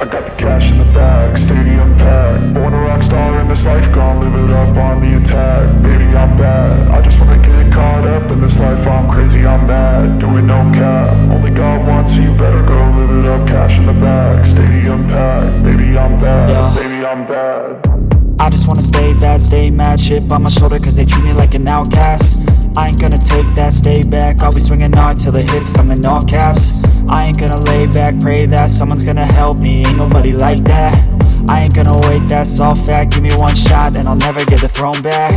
I got the cash in the bag, stadium packed. Born a rock star in this life, gon' live it up on the attack. Baby, I'm bad, I just wanna get caught up in this life. I'm crazy, I'm mad, doing no cap. Only God wants you, better go live it up. Cash in the bag, stadium packed. Baby, I'm bad, baby, I'm bad. I just wanna stay bad, stay mad. Chip on my shoulder cause they treat me like an outcast. I ain't gonna take that, stay back. I'll be swinging hard till the hits come in all caps. I ain't gonna lay back, pray that someone's gonna help me. Ain't nobody like that. I ain't gonna wait, that's all fact. Give me one shot and I'll never get the throne back.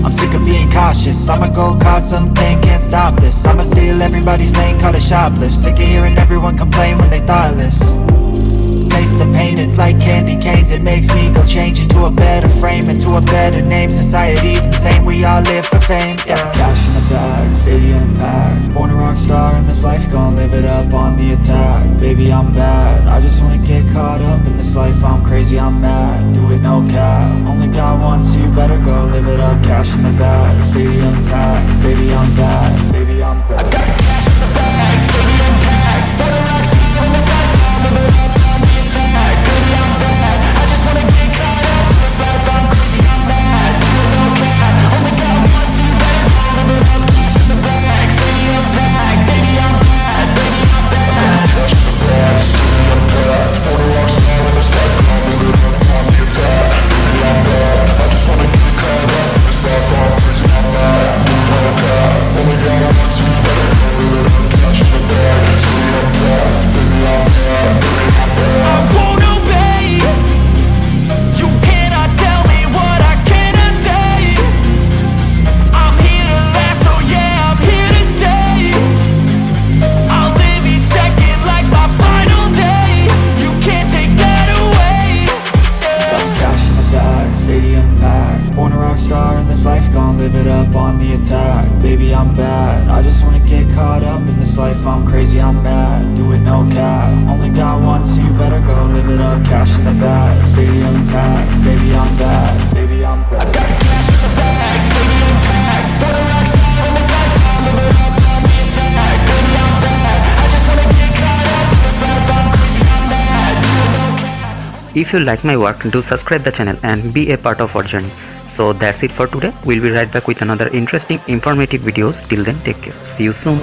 I'm sick of being cautious, I'ma go cause something, can't stop this. I'ma steal everybody's lane, call it shoplift. Sick of hearing everyone complain when they thoughtless. Taste the pain, it's like candy canes. It makes me go change into a better frame, into a better name. Society's insane, we all live for fame, yeah. Cash in the bag, stadium packed. Born a rock star in this life, gon' live it up on the attack. Baby, I'm bad, I just wanna get caught up in this life. I'm crazy, I'm mad, do it no cap. Only God wants you, better go live it up. Cash in the bag, stadium packed. Baby, I'm bad, baby, I'm bad. I got the cash in the bag, stadium packed. Born a rock star in this life, gon' live it up. Baby, I'm bad, I just wanna get caught up in this life. I'm crazy, I'm mad, do it no cap. Only God wants you, better go live it up. Cash in the bag, stadium packed. Baby, I'm bad, baby, I'm bad. I got the cash in the bag, stadium packed. Born a rock star in this life, I'll live it up on the attack. Baby, I'm bad, I just wanna get caught up in this life. I'm crazy, I'm mad, do it no cap. If you like my work, do subscribe the channel and be a part of our journey. So that's it for today. We'll be right back with another interesting, informative videos. Till then, take care. See you soon.